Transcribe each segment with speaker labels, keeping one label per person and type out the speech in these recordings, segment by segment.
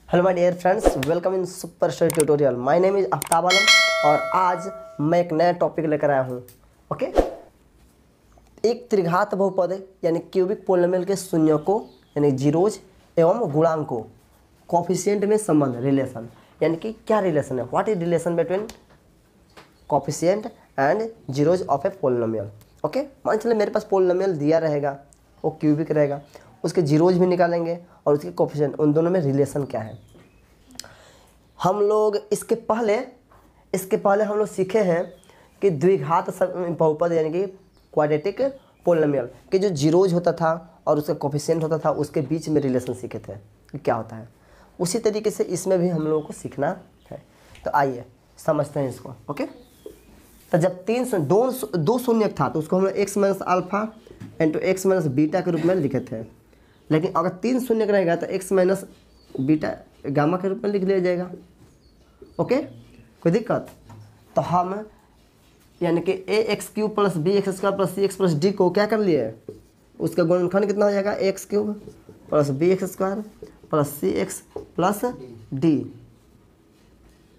Speaker 1: Hello my dear friends, welcome in super study tutorial. My name is Aftab Alam और आज मैं एक नया टॉपिक लेकर आया हूँ। ओके, एक त्रिघात बहुपद यानी क्यूबिक पोलिनोमियल के शून्यकों यानी जीरोज एवं गुणांकों कोफिशिएंट में संबंध रिलेशन, यानी कि क्या रिलेशन है, what is relation between coefficient and zeros of A polynomial. Okay, मान चले मेरे पास पोलिनोमियल दिया रहेगा, वो क्यूबिक रहेगा, उसके जीरोज भी निकालेंगे और उसके कोफिशिएंट, उन दोनों में रिलेशन क्या है। हम लोग इसके पहले हम लोग सीखे हैं कि द्विघात बहुपद यानी कि क्वाड्रेटिक पोलिनोमियल के जो जीरोज होता था और उसका कोफिशिएंट होता था, उसके बीच में रिलेशन सीखे थे कि क्या होता है। उसी तरीके से इसमें भी हम लोगों को सीखना है। तो आइए समझते हैं इसको। ओके, तो जब दो शून्यक था तो उसको हम लोग x minus alpha into x minus beta के रूप में लिखे थे। लेकिन अगर 3 शून्यक रहेगा तो एक्स माइनस बीटा गामा के रूप में लिख लिया जाएगा। ओके, कोई दिक्कत? तो हम यानी कि a x cube plus b x square plus c x plus d को क्या कर लिए, उसका गुणनखंड कितना हो जाएगा, x cube plus b x square plus c x plus d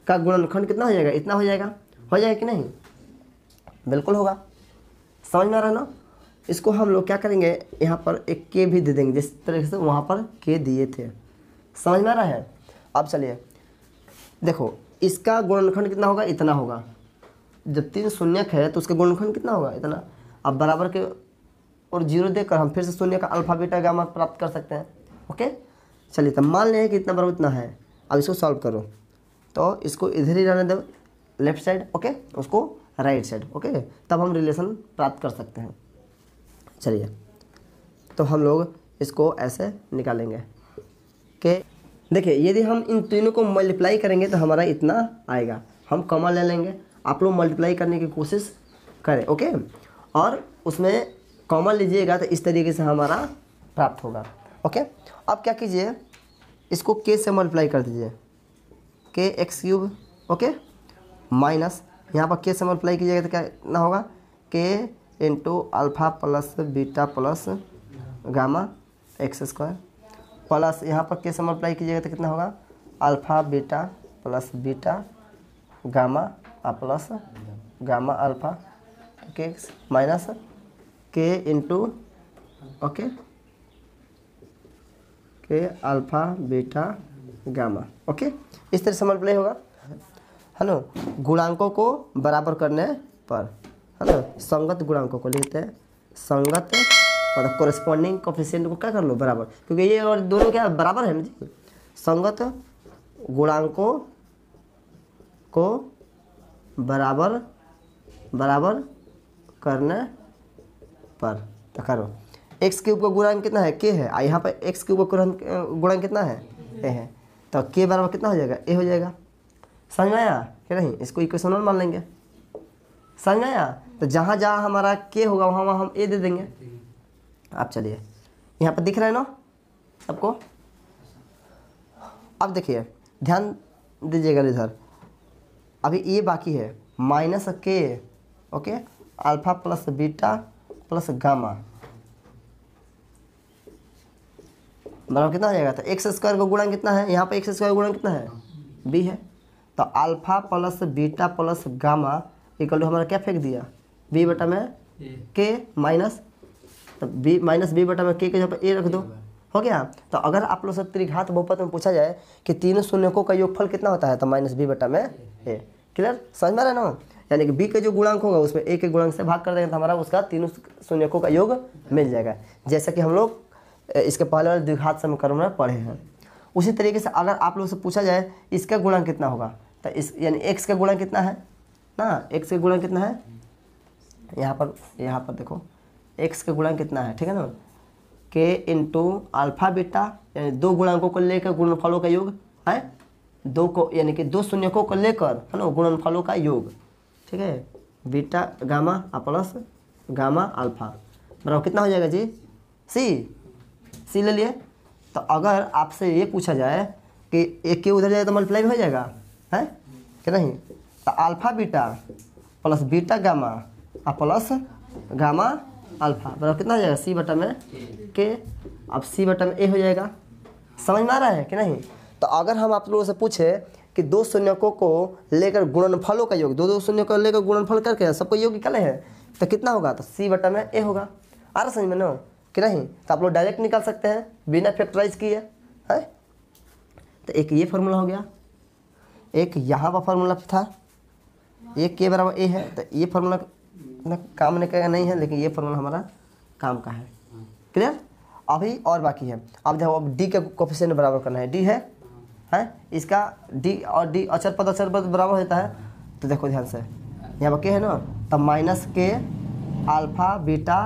Speaker 1: का गुणनखंड कितना हो जाएगा, इतना हो जाएगा कि नहीं? बिल्कुल होगा। समझ में आ रहा है ना? इसको हम लोग क्या करेंगे, यहाँ पर एक के भी दे देंगे जिस तरह से वहाँ पर के दिए थे। समझ में आ रहा है? अब चलिए देखो, इसका गुणनखंड कितना होगा, इतना होगा। जब 3 शून्यक है तो उसका गुणनखंड कितना होगा, इतना। अब बराबर के और जीरो देकर हम फिर से शून्य का अल्फा बीटा गामा प्राप्त कर सकते हैं। ओके, चलिए तब मान लें कि इतना बराबर इतना है। अब इसको सॉल्व करो तो इसको इधर ही रहने दो लेफ्ट साइड, ओके, उसको राइट साइड। ओके, तब हम रिलेशन प्राप्त कर सकते हैं। चलिए तो हम लोग इसको ऐसे निकालेंगे कि देखिए, यदि हम इन तीनों को मल्टीप्लाई करेंगे तो हमारा इतना आएगा। हम कॉमन ले लेंगे, आप लोग मल्टीप्लाई करने की कोशिश करें। ओके, और उसमें कॉमन लीजिएगा तो इस तरीके से हमारा प्राप्त होगा। ओके, अब क्या कीजिए, इसको के से मल्टीप्लाई कर दीजिए, के एक्स क्यूब, ओके, माइनस यहाँ पर के से मल्टीप्लाई कीजिएगा तो क्या ना होगा, के into alpha plus beta plus gamma x square plus यहाँ पर के से मल्टीप्लाई कीजिएगा तो कितना होगा, alpha beta plus beta gamma plus gamma alpha के माइनस के इंटू ओके के अल्फ़ा बीटा गामा। ओके, इस तरह से मल्टीप्लाई होगा, है ना। गुणांकों को बराबर करने पर, है ना, संगत गुणांकों को लिखते हैं, संगत मतलब कोरेस्पॉन्डिंग कोफिशिएंट को क्या कर लो, बराबर, क्योंकि ये और दोनों क्या बराबर है ना जी। संगत गुणांकों को बराबर करने पर तो करो। एक्स क्यूब का गुणांक कितना है, के है, यहाँ पर एक्स क्यूब का गुणांक कितना है, ए है, तो के बराबर कितना हो जाएगा, ए हो जाएगा। समझ में आया कि नहीं? इसको इक्वेशन 1 मान लेंगे। समझ में आया? तो जहाँ जहाँ हमारा के होगा वहाँ हम ए दे देंगे। अब चलिए, यहाँ पर दिख रहा है ना सबको? अब देखिए, ध्यान दीजिएगा इधर, अभी ये बाकी है माइनस के, okay, alpha plus beta plus gamma बराबर कितना हो जाएगा, तो एक्स स्क्वायर का गुणांक कितना है, यहाँ पर एक्स स्क्वायर का गुणांक कितना है, बी है, तो alpha plus beta plus gamma equal to हमारा क्या फेंक दिया, बी बटा में के माइनस, तो बी माइनस बी बटा में के जगह पर ए रख दो, हो गया। तो अगर आप लोग से त्रिघात बहुपद में पूछा जाए कि तीनों शून्यकों का योगफल कितना होता है, तो माइनस बी बटा में ए। क्लियर? समझ में आ रहा है ना? यानी कि बी का जो गुणांक होगा उसमें ए के गुणांक से भाग कर देंगे तो हमारा उसका तीनों शून्यकों का योग मिल जाएगा, जैसा कि हम लोग इसके पहले वाले द्विघात समीकरण में पढ़े हैं। उसी तरीके से अगर आप लोग से पूछा जाए इसका गुणांक कितना होगा, तो इस यानी एक्स का गुणांक कितना है ना, एक्स का गुणांक कितना है, यहाँ पर देखो एक्स का गुणांक कितना है, ठीक है ना, के इंटू अल्फा बीटा यानी दो गुणांकों को लेकर गुणनफलों का योग है, दो को यानी कि दो शून्यकों को लेकर, है ना, गुणनफलों का योग, ठीक है, beta gamma plus gamma alpha बराबर कितना हो जाएगा जी, सी ले लिए। तो अगर आपसे ये पूछा जाए कि एक के उधर जाए तो मल्टीप्लाई हो जाएगा, है कि नहीं, तो alpha beta plus beta gamma plus gamma alpha बराबर कितना हो जाएगा, सी बटा में के। अब सी बटा में ए हो जाएगा। समझ में आ रहा है कि नहीं? तो अगर हम आप लोगों से पूछे कि दो शून्यकों को लेकर गुणनफलों का योग, दो शून्यकों को लेकर गुणनफल करके सबको योग निकाले हैं तो कितना होगा, तो सी बटा में ए होगा। आ रहा समझ में ना कि नहीं? तो आप लोग डायरेक्ट निकाल सकते हैं बिना फैक्टराइज किए है। तो एक ये फार्मूला हो गया, एक यहाँ का फार्मूला था, एक के बराबर ए है। तो ये फार्मूला काम नहीं है, लेकिन ये फार्मूला हमारा काम का है। क्लियर? अभी और बाकी है। अब देखो, अब डी के कोफिशिएंट बराबर करना है। डी है इसका डी और डी अचर पद बराबर होता है। तो देखो ध्यान से, यहाँ पर के है ना, तब माइनस के अल्फा बीटा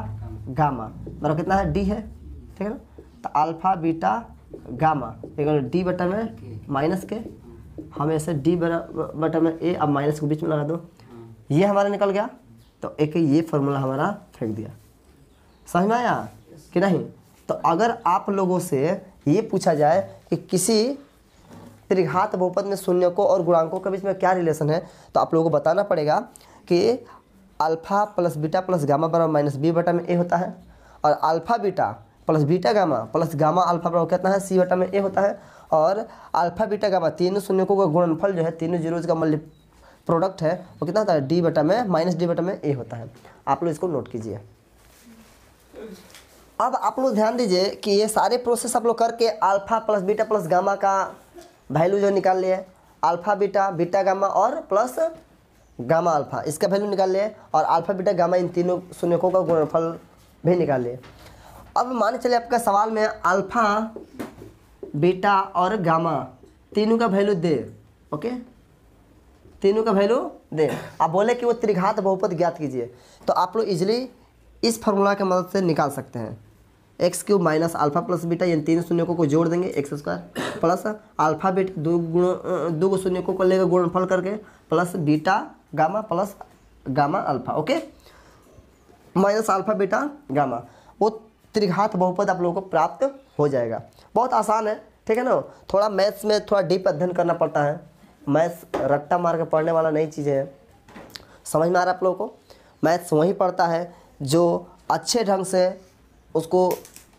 Speaker 1: गामा बराबर कितना है, डी है। ठीक है ना? तो अल्फा बीटा गामा डी बटा में माइनस के, हमें ऐसे डी बटा में ए, अब माइनस के बीच में लगा दो, ये हमारा निकल गया। तो एक ये फार्मूला हमारा फेंक दिया। समझ में आया कि नहीं? तो अगर आप लोगों से ये पूछा जाए कि किसी त्रिघात बहुपद में शून्यकों और गुणांकों के बीच में क्या रिलेशन है, तो आप लोगों को बताना पड़ेगा कि alpha plus beta plus gamma बराबर माइनस बी बटा में ए होता है, और alpha beta plus beta gamma plus gamma alpha बराबर कितना है, सी बटा में ए होता है। और अल्फा बीटा गामा तीनों शून्यकों का गुणनफल जो है, तीनों जीरोज का प्रोडक्ट है, वो कितना होता है, डी बटा में माइनस डी बटा में ए होता है। आप लोग इसको नोट कीजिए। अब आप लोग ध्यान दीजिए कि ये सारे प्रोसेस आप लोग करके alpha plus beta plus gamma का वैल्यू जो निकाल लिए, अल्फा बीटा बीटा गामा और प्लस गामा अल्फा, इसका वैल्यू निकाल लिए, और अल्फा बीटा गामा इन तीनों शून्यकों का गुणनफल भी निकाल लिए। अब मान चलिए आपका सवाल में अल्फा बीटा और गामा तीनों का वैल्यू दे, ओके, तीनों का वैल्यू दे। आप बोले कि वो त्रिघात बहुपद ज्ञात कीजिए, तो आप लोग इजीली इस फार्मूला की मदद से निकाल सकते हैं। X cube minus alpha plus beta, इन तीनों शून्यकों को जोड़ देंगे, x square plus alpha beta दो शून्यकों को लेकर गुणनफल करके plus beta gamma plus gamma alpha, okay, minus alpha beta gamma, वो त्रिघात बहुपद आप लोगों को प्राप्त हो जाएगा। बहुत आसान है, ठीक है ना? थोड़ा मैथ्स में थोड़ा डीप अध्ययन करना पड़ता है, मैथ्स रट्टा मार के पढ़ने वाला नई चीज़ें हैं। समझ में आ रहा है आप लोगों को? मैथ्स वही पढ़ता है जो अच्छे ढंग से उसको,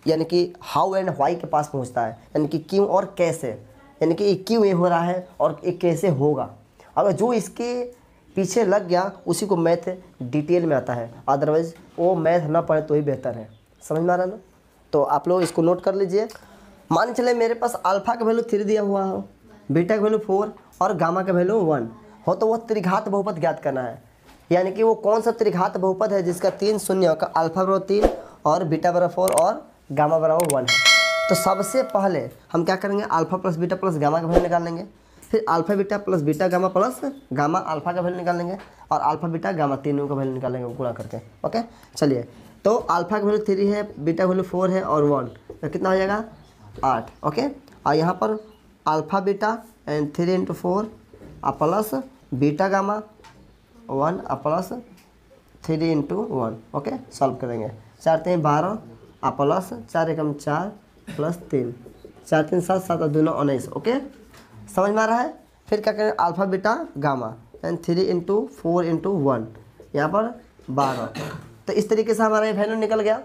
Speaker 1: यानी कि हाउ एंड व्हाई के पास पहुंचता है, यानी कि क्यों और कैसे, यानी कि क्यों ये हो रहा है और ये कैसे होगा। अगर जो इसके पीछे लग गया उसी को मैथ डिटेल में आता है, अदरवाइज वो मैथ ना पढ़े तो ही बेहतर है। समझ में आ रहा है ना? तो आप लोग इसको नोट कर लीजिए। मान चले मेरे पास अल्फा का वैल्यू 3 दिया हुआ हो, बीटा का वैल्यू 4 और गामा का वैल्यू 1 हो, तो वह त्रिघात बहुपद ज्ञात करना है। यानी कि वो कौन सा त्रिघात बहुपद है जिसका 3 शून्य का अल्फा बराबर 3 और बीटा बराबर 4 और गामा बराबर 1 है। तो सबसे पहले हम क्या करेंगे, alpha plus beta plus gamma का वैल्यू निकाल लेंगे, फिर alpha beta plus beta gamma plus gamma alpha का वैल्यू निकाल लेंगे, और अल्फा बीटा गामा तीनों का वैल्यू निकालेंगे गुणा करके। ओके, चलिए, तो अल्फा का वैल्यू 3 है, बीटा का वैल्यू 4 है और 1, तो कितना हो जाएगा 8। ओके, और यहाँ पर alpha beta and 3 × 4 plus beta gamma 1 plus 3 × 1। Okay, solve करेंगे। 4 × 3 12 प्लस 4 × 4 प्लस 3, 4 3 7 7 2 9 19। ओके, समझ में आ रहा है? फिर क्या करें, अल्फा बीटा गामा एंड 3 × 4 × 1, यहाँ पर 12। तो इस तरीके से हमारा ये वैल्यू निकल गया।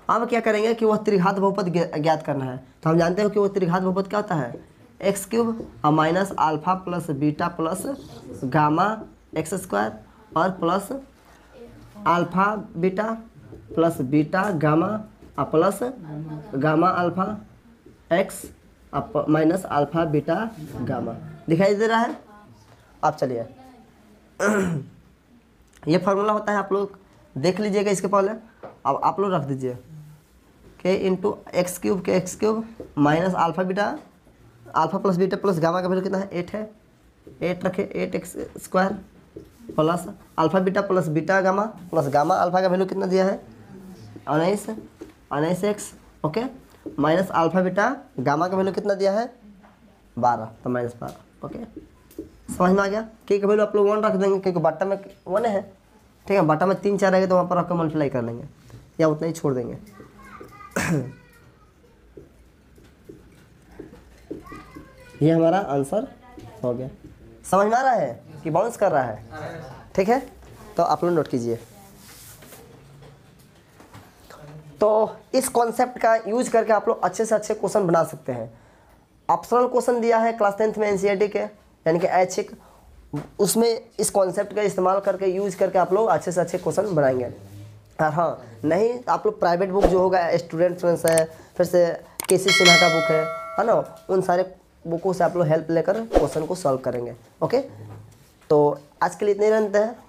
Speaker 1: अब क्या करेंगे कि वह त्रिघात बहुपद ज्ञात करना है। तो हम जानते हो कि वो त्रिघात बहुपद क्या होता है, x cube minus alpha plus beta plus gamma x square और plus alpha beta plus beta gamma plus gamma alpha x minus alpha beta gamma. दिखाई दे रहा है? अब चलिए ये फार्मूला होता है, आप लोग देख लीजिएगा इसके पहले। अब आप लोग रख दीजिए के into x cube minus alpha beta, alpha plus beta plus gamma का वैल्यू कितना है, 8 है, 8 रखे, 8x square plus alpha beta plus beta gamma plus gamma alpha का वैल्यू कितना दिया है, 19x। Okay, minus alpha beta gamma का वैल्यू कितना दिया है, 12, तो -12। ओके, समझ में आ गया? के का वैल्यू आप लोग 1 रख देंगे क्योंकि बट्टा में 1 है, ठीक है। बट्टा में 3 4 रहेगा तो वहाँ पर रख कर मल्टीप्लाई कर लेंगे या उतना ही छोड़ देंगे। ये हमारा आंसर हो गया। समझ में आ रहा है कि बाउंस कर रहा है? ठीक है, तो आप लोग नोट कीजिए। तो इस कॉन्सेप्ट का यूज करके आप लोग अच्छे से अच्छे क्वेश्चन बना सकते हैं। ऑप्शनल क्वेश्चन दिया है क्लास 10th में एनसीईआरटी के, यानी कि ऐच्छिक, उसमें इस कॉन्सेप्ट का इस्तेमाल करके यूज करके आप लोग अच्छे से अच्छे क्वेश्चन बनाएंगे। और हाँ, नहीं आप लोग प्राइवेट बुक जो होगा स्टूडेंट फ्रेंड्स है, फिर से केसी सिन्हा का बुक है ना, उन सारे बुकों से आप लोग हेल्प लेकर क्वेश्चन को सॉल्व करेंगे। ओके, तो आज के लिए इतने ही रहते हैं।